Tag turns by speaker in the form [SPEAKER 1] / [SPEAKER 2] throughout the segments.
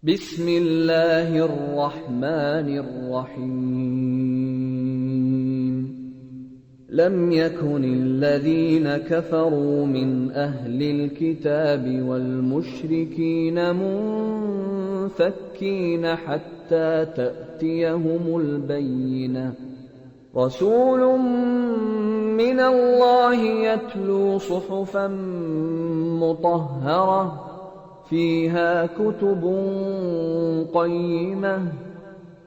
[SPEAKER 1] بسم الله الرحمن الرحيم لم يكن الذين كفروا من أهل الكتاب والمشركين منفكين حتى تأتيهم البينة رسول من الله يتلو صحفا مطهرة فيها كتب قيمة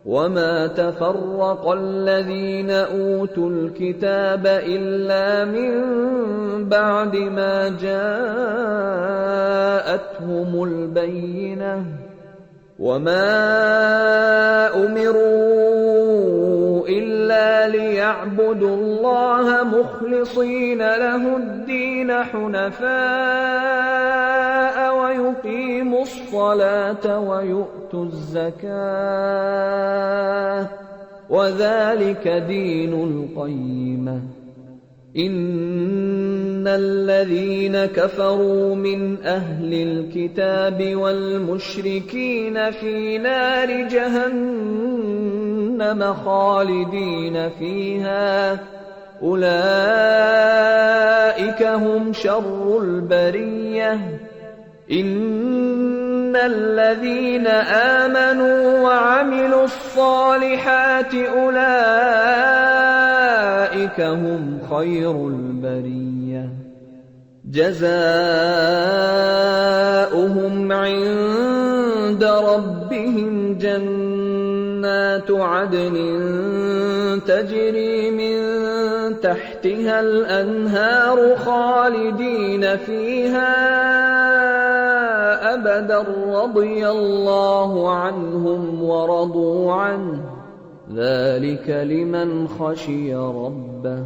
[SPEAKER 1] وما تفرق الذين أوتوا الكتاب إلا من بعد ما جاءتهم البينة وما أمروا إلا ليعبدوا الله مخلصين له الدين حنفاء ويقيموا الصلاة ويؤتوا الزكاة وذلك دين القيمة إن الذين كفروا من أهل الكتاب والمشركين في نار جهنم خالدين فيها أولئك هم شر البرية إن الذين آمنوا وعملوا الصالحات أولئك هم خير البرية جزاؤهم عند ربهم جنات عدن تجري من تحتها الأنهار خالدين فيها أبدا رضي الله عنهم ورضوا عنه ذلك لمن خشي ربه